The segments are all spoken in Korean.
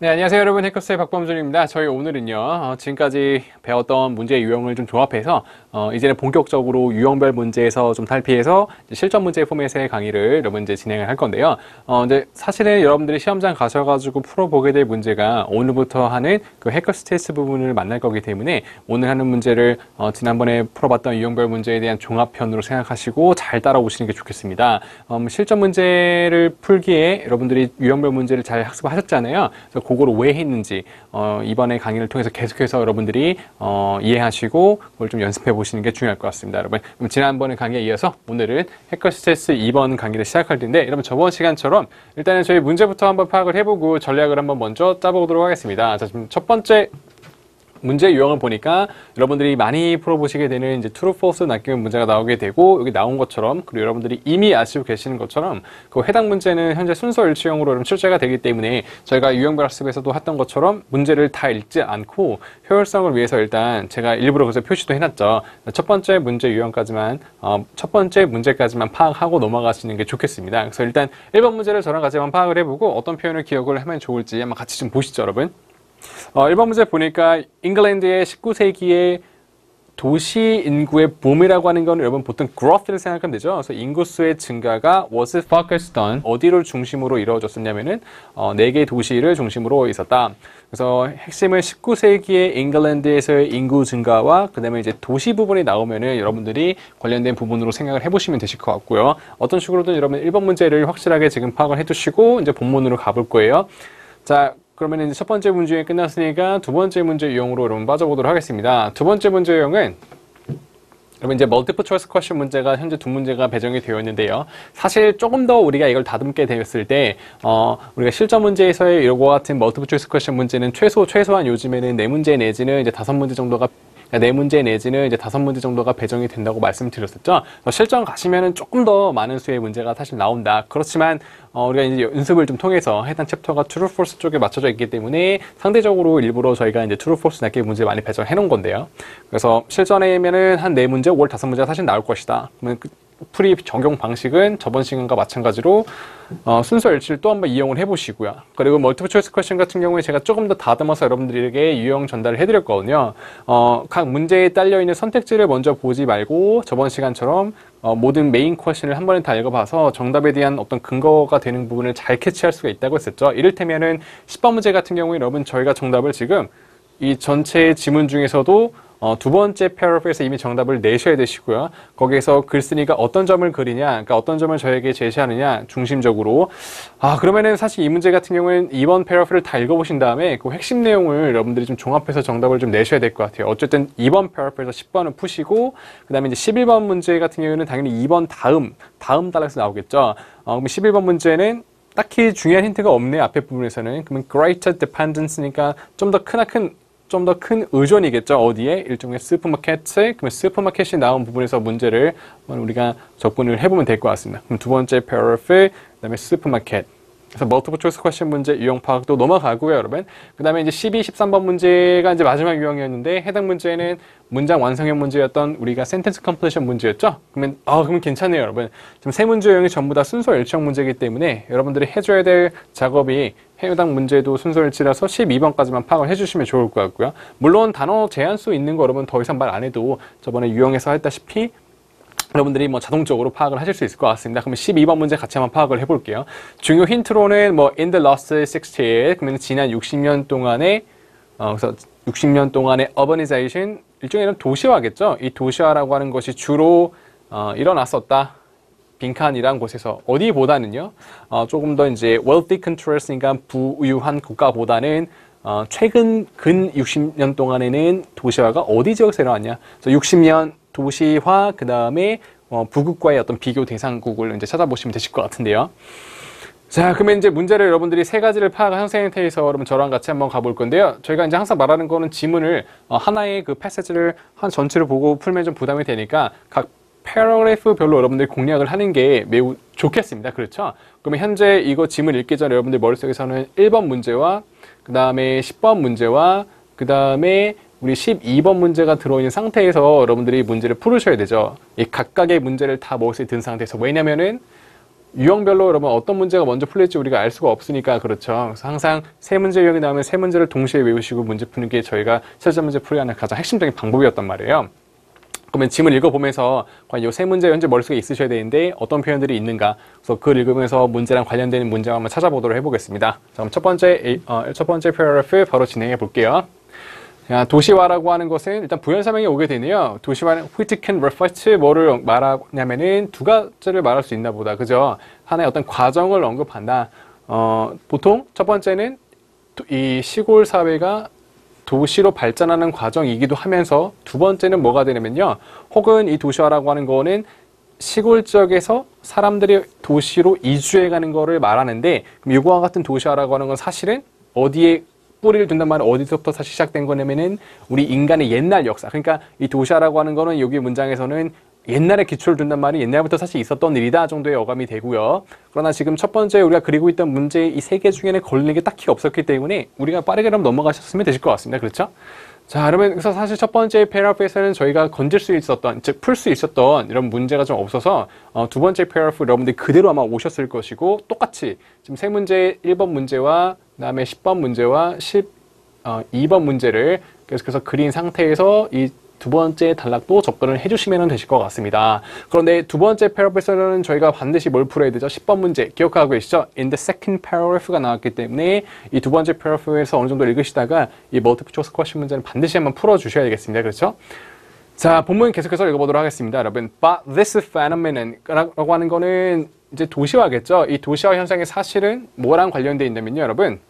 네, 안녕하세요 여러분. 해커스의 박범준입니다. 저희 오늘은요 지금까지 배웠던 문제 유형을 좀 조합해서 이제는 본격적으로 유형별 문제에서 좀 탈피해서 이제 실전 문제 포맷의 강의를 여러분 이제 진행을 할 건데요. 이제 사실은 여러분들이 시험장 가셔가지고 풀어보게 될 문제가 오늘부터 하는 그 해커스 테스트 부분을 만날 거기 때문에 오늘 하는 문제를 지난번에 풀어봤던 유형별 문제에 대한 종합편으로 생각하시고 잘 따라오시는 게 좋겠습니다. 실전 문제를 풀기에 여러분들이 유형별 문제를 잘 학습하셨잖아요. 그래서 그거를 왜 했는지 이번에 강의를 통해서 계속해서 여러분들이 이해하시고 그걸 좀 연습해 보시는 게 중요할 것 같습니다. 여러분, 그럼 지난번에 강의에 이어서 오늘은 해커스 테스트 2번 강의를 시작할 텐데, 여러분 저번 시간처럼 일단은 저희 문제부터 한번 파악을 해보고 전략을 한번 먼저 짜보도록 하겠습니다. 자, 지금 첫 번째 문제 유형을 보니까 여러분들이 많이 풀어보시게 되는 이제 true, false 낚이는 문제가 나오게 되고, 여기 나온 것처럼, 그리고 여러분들이 이미 아시고 계시는 것처럼 그 해당 문제는 현재 순서 일치형으로 출제가 되기 때문에 저희가 유형별 학습에서도 했던 것처럼 문제를 다 읽지 않고 효율성을 위해서 일단 제가 일부러 그래서 표시도 해놨죠. 첫 번째 문제 유형까지만 첫 번째 문제까지만 파악하고 넘어가시는 게 좋겠습니다. 그래서 일단 1번 문제를 저랑 같이만 파악을 해보고 어떤 표현을 기억을 하면 좋을지 한번 같이 좀 보시죠, 여러분. 1번 문제 보니까 잉글랜드의 19세기의 도시 인구의 붐이라고 하는 건 여러분 보통 growth를 생각하면 되죠. 그래서 인구수의 증가가 was focused on 어디를 중심으로 이루어졌었냐면은 4개의 도시를 중심으로 있었다. 그래서 핵심은 19세기의 잉글랜드에서의 인구 증가와 그 다음에 이제 도시 부분이 나오면은 여러분들이 관련된 부분으로 생각을 해보시면 되실 것 같고요. 어떤 식으로든 여러분 1번 문제를 확실하게 지금 파악을 해두시고 이제 본문으로 가볼 거예요. 자, 그러면 이제 첫 번째 문제 유형이 끝났으니까 두 번째 문제 유형으로 여러분 빠져보도록 하겠습니다. 두 번째 문제 유형은 여러분 이제 멀티플 초이스 퀘스천 문제가 현재 두 문제가 배정이 되어 있는데요. 사실 조금 더 우리가 이걸 다듬게 되었을 때 우리가 실전 문제에서의 이거 같은 멀티플 초이스 퀘스천 문제는 최소한 요즘에는 4문제 내지는 이제 5문제 정도가 4문제 내지는 이제 5문제 정도가 배정이 된다고 말씀드렸었죠. 실전 가시면은 조금 더 많은 수의 문제가 사실 나온다. 그렇지만 우리가 이제 연습을 좀 통해서 해당 챕터가 true, false 쪽에 맞춰져 있기 때문에 상대적으로 일부러 저희가 이제 true, false 몇 개 문제 많이 배정해 놓은 건데요. 그래서 실전에면은 한 4문제, 5, 5문제가 사실 나올 것이다. 그러면 풀이 적용 방식은 저번 시간과 마찬가지로 순서 일치를 또 한번 이용을 해보시고요. 그리고 멀티플 초이스 퀘스천 같은 경우에 제가 조금 더 다듬어서 여러분들에게 유형 전달을 해드렸거든요. 각 문제에 딸려있는 선택지를 먼저 보지 말고 저번 시간처럼 모든 메인 퀘스천을 한 번에 다 읽어봐서 정답에 대한 어떤 근거가 되는 부분을 잘 캐치할 수가 있다고 했었죠. 이를테면은 10번 문제 같은 경우에 여러분 저희가 정답을 지금 이 전체 지문 중에서도 두 번째 패러그래프에서 이미 정답을 내셔야 되시고요. 거기에서 글쓴이가 어떤 점을 그리냐, 그러니까 어떤 점을 저에게 제시하느냐 중심적으로. 그러면은 사실 이 문제 같은 경우에는 2번 패러그래프를 다 읽어보신 다음에 그 핵심 내용을 여러분들이 좀 종합해서 정답을 좀 내셔야 될 것 같아요. 어쨌든 2번 패러그래프에서 10번을 푸시고, 그 다음에 이제 11번 문제 같은 경우에는 당연히 2번 다음 단락에서 나오겠죠. 그럼 11번 문제는 딱히 중요한 힌트가 없네요. 앞에 부분에서는. 그러면 greater dependence니까 좀 더 큰 의존이겠죠. 어디에? 일종의 슈퍼마켓, 그러면 슈퍼마켓이 나온 부분에서 문제를 우리가 접근을 해보면 될 것 같습니다. 그럼 두 번째 패러그래프, 그 다음에 슈퍼마켓. 그래서 멀티플 초이스 퀘스천 문제 유형 파악도 넘어가고요, 여러분. 그 다음에 이제 12, 13번 문제가 이제 마지막 유형이었는데 해당 문제는 문장 완성형 문제였던 우리가 센텐스 컴플리션 문제였죠. 그러면 괜찮네요, 여러분. 지금 세 문제 유형이 전부 다 순서 일치형 문제이기 때문에 여러분들이 해줘야 될 작업이 해당 문제도 순서 일치라서 12번까지만 파악을 해주시면 좋을 것 같고요. 물론 단어 제한수 있는 거 여러분 더 이상 말 안 해도 저번에 유형에서 했다시피 여러분들이 자동적으로 파악을 하실 수 있을 것 같습니다. 그러면 12번 문제 같이 한번 파악을 해볼게요. 중요 힌트로는 in the last 60years, 그러면 지난 60년 동안의 그래서 60년 동안의 urbanization, 일종의 도시화겠죠. 이 도시화라고 하는 것이 주로 일어났었다. 빈칸이란 곳에서 어디보다는요. 조금 더 이제 wealthy countries, 부유한 국가보다는 최근 근 60년 동안에는 도시화가 어디 지역에서 일어났냐. 그래서 60년 도시화, 그 다음에 부국과의 어떤 비교 대상국을 이제 찾아보시면 되실 것 같은데요. 자, 그러면 이제 문제를 여러분들이 세 가지를 파악한 형태 상태에서 여러분 저랑 같이 한번 가볼 건데요. 저희가 이제 항상 말하는 거는 지문을 하나의 그 패세지를 한 전체를 보고 풀면 좀 부담이 되니까 각 패러그래프별로 여러분들이 공략을 하는 게 매우 좋겠습니다. 그렇죠? 그러면 현재 이거 지문 읽기 전에 여러분들 머릿속에서는 1번 문제와 그 다음에 10번 문제와 그 다음에 우리 12번 문제가 들어있는 상태에서 여러분들이 문제를 풀으셔야 되죠. 이 각각의 문제를 다 머릿속에 든 상태에서. 왜냐면은 유형별로 여러분 어떤 문제가 먼저 풀릴지 우리가 알 수가 없으니까 그렇죠. 그래서 항상 세 문제 유형이 나오면 세 문제를 동시에 외우시고 문제 푸는 게 저희가 실전 문제 풀이하는 가장 핵심적인 방법이었단 말이에요. 그러면 지문 읽어보면서 과연 이 세 문제 현재 머릿속에 있으셔야 되는데 어떤 표현들이 있는가, 그래서 그걸 읽으면서 문제랑 관련되는 문제를 한번 찾아보도록 해보겠습니다. 자, 그럼 첫 번째 패러그래프 바로 진행해 볼게요. 자, 도시화라고 하는 것은 일단 부연 설명이 오게 되네요. 도시화는 which can reflect 뭐를 말하냐면은 두 가지를 말할 수 있나 보다. 그죠? 하나의 어떤 과정을 언급한다. 보통 첫 번째는 이 시골 사회가 도시로 발전하는 과정이기도 하면서 두 번째는 뭐가 되냐면요. 혹은 이 도시화라고 하는 거는 시골 지역에서 사람들이 도시로 이주해 가는 거를 말하는데, 그럼 이거와 같은 도시화라고 하는 건 사실은 어디에 뿌리를 둔단 말은 어디서부터 사실 시작된 거냐면은 우리 인간의 옛날 역사. 그러니까 이 도시화라고 하는 거는 여기 문장에서는 옛날에 기초를 둔단 말이 옛날부터 사실 있었던 일이다 정도의 어감이 되고요. 그러나 지금 첫 번째 우리가 그리고 있던 문제 이 세 개 중에는 걸리는 게 딱히 없었기 때문에 우리가 빠르게 그럼 넘어가셨으면 되실 것 같습니다. 그렇죠? 자, 그러면 그래서 사실 첫 번째 패러그래프에서는 저희가 건질 수 있었던, 즉 풀 수 있었던 이런 문제가 좀 없어서 두 번째 패러그래프 여러분들이 그대로 아마 오셨을 것이고, 똑같이 지금 세 문제 1번 문제와 그다음에 10번 문제와 12번 문제를 계속해서 그린 상태에서 이 두 번째 단락도 접근을 해주시면 되실 것 같습니다. 그런데 두 번째 패러그래프에서는 저희가 반드시 뭘 풀어야 되죠? 10번 문제 기억하고 계시죠? In the second paragraph가 나왔기 때문에 이 두 번째 패러그래프에서 어느 정도 읽으시다가 이 multiple choice question 문제는 반드시 한번 풀어주셔야 되겠습니다. 그렇죠? 자, 본문 계속해서 읽어보도록 하겠습니다. 여러분, but this phenomenon라고 하는 거는 이제 도시화겠죠? 이 도시화 현상이 사실은 뭐랑 관련되어 있냐면요, 여러분.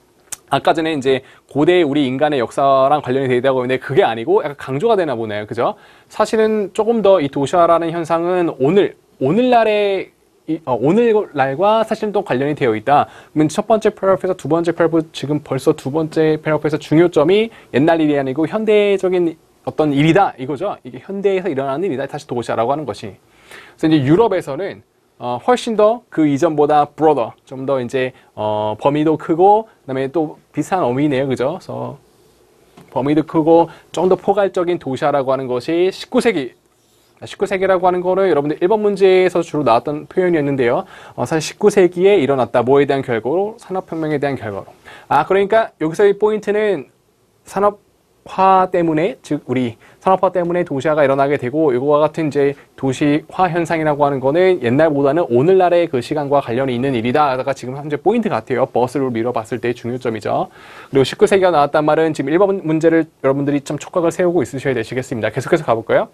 아까 전에 이제 고대 우리 인간의 역사랑 관련이 되다고 했는데 그게 아니고 약간 강조가 되나 보네요. 그죠? 사실은 조금 더 이 도시화라는 현상은 오늘날과 사실은 또 관련이 되어 있다. 그러면 첫 번째 패러그래프에서 두 번째 패러그래프, 지금 벌써 두 번째 패러그래프에서 중요점이 옛날 일이 아니고 현대적인 어떤 일이다 이거죠. 이게 현대에서 일어나는 일이다. 다시 도시화라고 하는 것이. 그래서 이제 유럽에서는 훨씬 더 그 이전보다 broader, 좀 더 이제 범위도 크고, 그다음에 또 비슷한 어미네요, 그죠? 그래서 범위도 크고 좀 더 포괄적인 도시화라고 하는 것이 19세기라고 하는 거는 여러분들 1번 문제에서 주로 나왔던 표현이었는데요. 사실 19세기에 일어났다. 뭐에 대한 결과로? 산업혁명에 대한 결과로. 그러니까 여기서의 포인트는 산업화 때문에, 즉 우리 산업화 때문에 도시화가 일어나게 되고, 이거와 같은 이제 도시화 현상이라고 하는 거는 옛날보다는 오늘날의 그 시간과 관련이 있는 일이다가 지금 현재 포인트 같아요. 버스로 밀어봤을 때의 중요점이죠. 그리고 19세기가 나왔단 말은 지금 1번 문제를 여러분들이 좀 촉각을 세우고 있으셔야 되시겠습니다. 계속해서 가볼까요?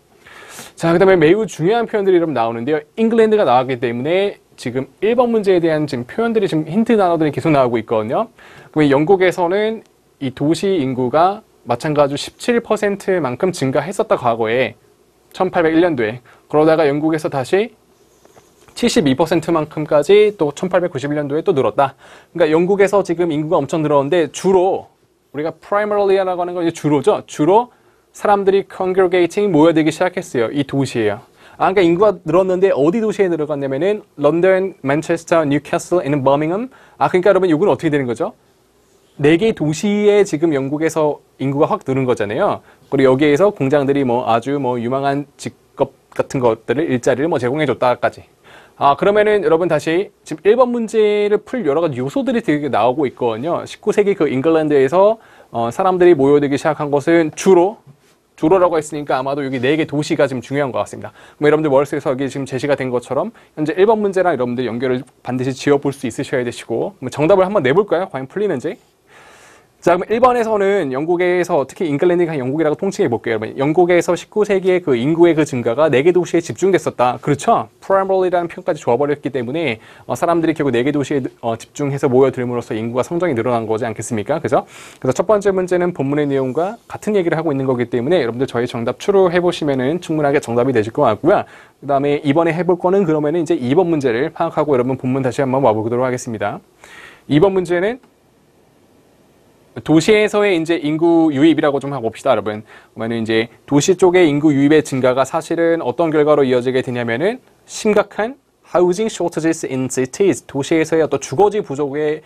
자, 그 다음에 매우 중요한 표현들이 여러분 나오는데요. 잉글랜드가 나왔기 때문에 지금 1번 문제에 대한 지금 표현들이 지금 힌트 단어들이 계속 나오고 있거든요. 그러면 영국에서는 이 도시 인구가 마찬가지로 17%만큼 증가했었다, 과거에 1801년도에. 그러다가 영국에서 다시 72%만큼까지 또 1891년도에 또 늘었다. 그러니까 영국에서 지금 인구가 엄청 늘었는데 주로 우리가 primary라고 하는 건 이제 주로죠. 주로 사람들이 congregating, 모여들기 시작했어요. 이 도시에요. 그러니까 인구가 늘었는데 어디 도시에 들어갔냐면은 런던, 맨체스터, 뉴캐슬, and 버밍엄. 그러니까 여러분 이건 어떻게 되는 거죠? 4개 도시에 지금 영국에서 인구가 확 늘은 거잖아요. 그리고 여기에서 공장들이 아주 유망한 직업 같은 것들을, 일자리를 제공해줬다까지. 그러면은 여러분 다시 지금 1번 문제를 풀 여러 가지 요소들이 되게 나오고 있거든요. 19세기 그 잉글랜드에서 사람들이 모여들기 시작한 것은 주로라고 했으니까 아마도 여기 4개 도시가 지금 중요한 것 같습니다. 여러분들 머릿속에서 여기 지금 제시가 된 것처럼 현재 1번 문제랑 여러분들 연결을 반드시 지어볼 수 있으셔야 되시고, 정답을 한번 내볼까요? 과연 풀리는지? 자, 그럼 1번에서는 영국에서, 특히 잉글랜드가 영국이라고 통칭해 볼게요, 여러분. 영국에서 19세기에 그 인구의 그 증가가 4개 도시에 집중됐었다. 그렇죠? primary라는 표현까지 줘버렸기 때문에 사람들이 결국 4개 도시에 집중해서 모여들므로써 인구가 성장이 늘어난 거지 않겠습니까? 그죠? 그래서 첫 번째 문제는 본문의 내용과 같은 얘기를 하고 있는 거기 때문에 여러분들 저희 정답 추루해 보시면은 충분하게 정답이 되실 것 같고요. 그 다음에 이번에 해볼 거는 그러면은 이제 2번 문제를 파악하고 여러분 본문 다시 한번 와보도록 하겠습니다. 2번 문제는 도시에서의 이제 인구 유입이라고 좀 해봅시다, 여러분. 그러면 이제 도시 쪽의 인구 유입의 증가가 사실은 어떤 결과로 이어지게 되냐면은 심각한 housing shortages in cities. 도시에서의 어떤 주거지 부족의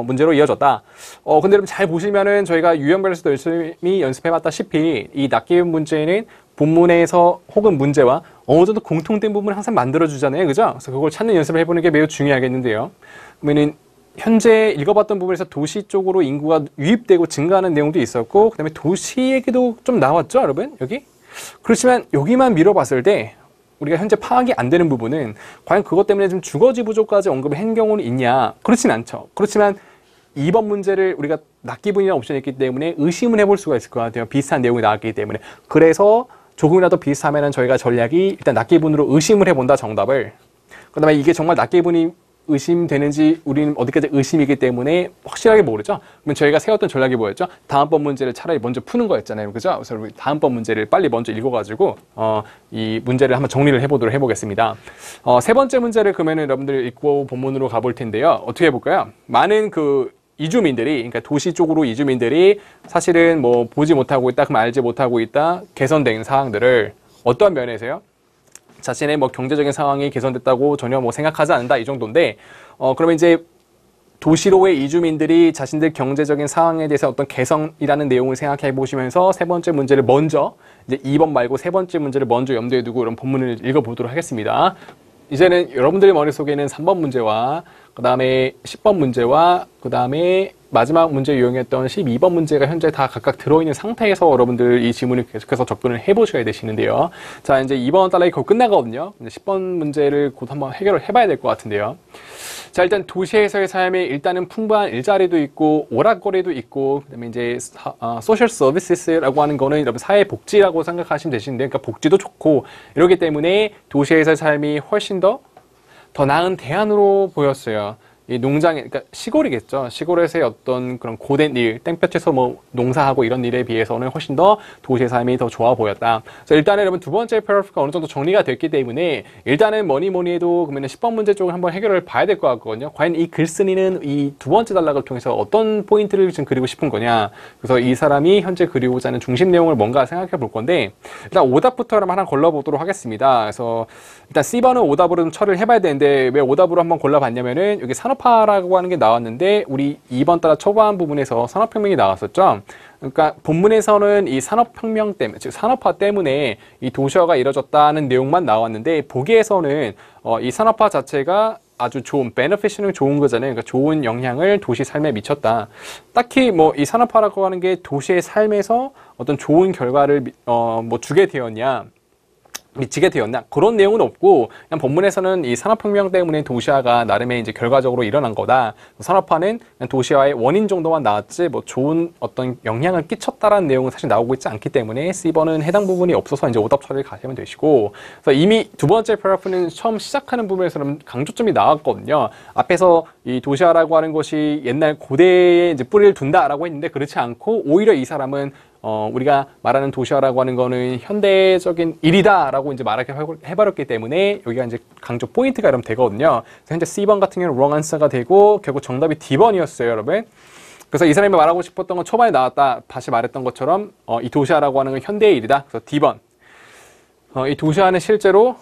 문제로 이어졌다. 근데 여러분 잘 보시면은 저희가 유형별에서도 열심히 연습해봤다시피 이 낚임 문제는 본문에서 혹은 문제와 어느 정도 공통된 부분을 항상 만들어주잖아요. 그죠? 그래서 그걸 찾는 연습을 해보는 게 매우 중요하겠는데요. 그러면은 현재 읽어봤던 부분에서 도시 쪽으로 인구가 유입되고 증가하는 내용도 있었고, 그 다음에 도시 얘기도 좀 나왔죠, 여러분? 여기? 그렇지만 여기만 밀어봤을 때 우리가 현재 파악이 안 되는 부분은 과연 그것 때문에 좀 주거지 부족까지 언급을 한 경우는 있냐? 그렇진 않죠. 그렇지만 2번 문제를 우리가 낚기분이라는 옵션이 있기 때문에 의심을 해볼 수가 있을 것 같아요. 비슷한 내용이 나왔기 때문에. 그래서 조금이라도 비슷하면은 저희가 전략이 일단 낚기분으로 의심을 해본다, 정답을. 그 다음에 이게 정말 낚기분이 의심되는지 우리는 어디까지 의심이기 때문에 확실하게 모르죠. 그러면 저희가 세웠던 전략이 뭐였죠? 다음번 문제를 차라리 먼저 푸는 거였잖아요. 그죠? 그래서 우리 다음번 문제를 빨리 먼저 읽어가지고 이 문제를 한번 정리를 해보겠습니다. 세 번째 문제를 그러면 여러분들 읽고 본문으로 가볼 텐데요. 어떻게 해볼까요? 많은 그 이주민들이, 그러니까 도시 쪽으로 이주민들이 사실은 뭐 보지 못하고 있다, 그럼 알지 못하고 있다, 개선된 사항들을 어떠한 면에서요? 자신의 뭐 경제적인 상황이 개선됐다고 전혀 뭐 생각하지 않는다, 이 정도인데, 그러면 이제 도시로의 이주민들이 자신들 경제적인 상황에 대해서 어떤 개선이라는 내용을 생각해 보시면서 세 번째 문제를 먼저, 이제 2번 말고 세 번째 문제를 먼저 염두에 두고 이런 본문을 읽어보도록 하겠습니다. 이제는 여러분들의 머릿속에는 3번 문제와 그 다음에 10번 문제와 그 다음에 마지막 문제 유형이었던 12번 문제가 현재 다 각각 들어있는 상태에서 여러분들 이 지문을 계속해서 접근을 해보셔야 되시는데요. 자, 이제 2번 달락이 곧 끝나거든요. 이제 10번 문제를 곧 한번 해결을 해봐야 될 것 같은데요. 자, 일단 도시에서의 삶에 일단은 풍부한 일자리도 있고 오락거리도 있고, 그다음에 이제 소셜 서비스라고 하는 거는 여러분 사회복지라고 생각하시면 되시는데, 그러니까 복지도 좋고 이러기 때문에 도시에서의 삶이 훨씬 더 나은 대안으로 보였어요. 이 농장에, 그러니까 시골이겠죠. 시골에서의 어떤 그런 고된 일, 땡볕에서 뭐 농사하고 이런 일에 비해서는 훨씬 더 도시의 삶이 더 좋아 보였다. 그래서 일단은 여러분 두 번째 패러프가 어느 정도 정리가 됐기 때문에 일단은 뭐니 해도 그러면 10번 문제 쪽을 한번 해결을 봐야 될 것 같거든요. 과연 이 글쓴이는 이 두 번째 단락을 통해서 어떤 포인트를 지금 그리고 싶은 거냐. 그래서 이 사람이 현재 그리고자 하는 중심 내용을 뭔가 생각해 볼 건데, 일단 오답부터 하나 골라보도록 하겠습니다. 그래서 일단 C번은 오답으로 좀 처리를 해봐야 되는데, 왜 오답으로 한번 골라봤냐면은 여기 산업화라고 하는 게 나왔는데 우리 2번 따라 초반 부분에서 산업혁명이 나왔었죠. 그러니까 본문에서는 이 산업혁명 때문에, 즉 산업화 때문에 이 도시화가 이뤄졌다는 내용만 나왔는데, 보기에서는 이 산업화 자체가 아주 좋은, 베네피션은 좋은 거잖아요. 그러니까 좋은 영향을 도시 삶에 미쳤다. 딱히 뭐 이 산업화라고 하는 게 도시의 삶에서 어떤 좋은 결과를 뭐 주게 되었냐, 미치게 되었나, 그런 내용은 없고, 그냥 본문에서는 이 산업혁명 때문에 도시화가 나름의 이제 결과적으로 일어난 거다. 산업화는 그냥 도시화의 원인 정도만 나왔지 뭐 좋은 어떤 영향을 끼쳤다라는 내용은 사실 나오고 있지 않기 때문에 C번은 해당 부분이 없어서 이제 오답 처리를 가시면 되시고, 그래서 이미 두 번째 패러프는 처음 시작하는 부분에서는 강조점이 나왔거든요. 앞에서 이 도시화라고 하는 것이 옛날 고대에 이제 뿌리를 둔다라고 했는데, 그렇지 않고 오히려 이 사람은 우리가 말하는 도시화라고 하는 거는 현대적인 일이다라고 이제 말하게 해버렸기 때문에 여기가 이제 강조 포인트가 이러면 되거든요. 그래서 현재 C번 같은 경우는 wrong answer가 되고 결국 정답이 D번이었어요, 여러분. 그래서 이 사람이 말하고 싶었던 건 초반에 나왔다, 다시 말했던 것처럼 이 도시화라고 하는 건 현대의 일이다. 그래서 D번. 이 도시화는 실제로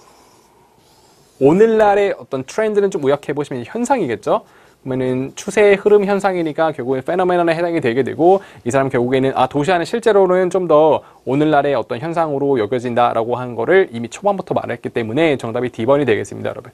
오늘날의 어떤 트렌드는 좀 요약해 보시면 현상이겠죠. 그러면은 추세 흐름 현상이니까 결국엔 페노메넌에 해당이 되게 되고, 이 사람 결국에는 도시화는 실제로는 좀 더 오늘날의 어떤 현상으로 여겨진다라고 하는 거를 이미 초반부터 말했기 때문에 정답이 D번이 되겠습니다, 여러분.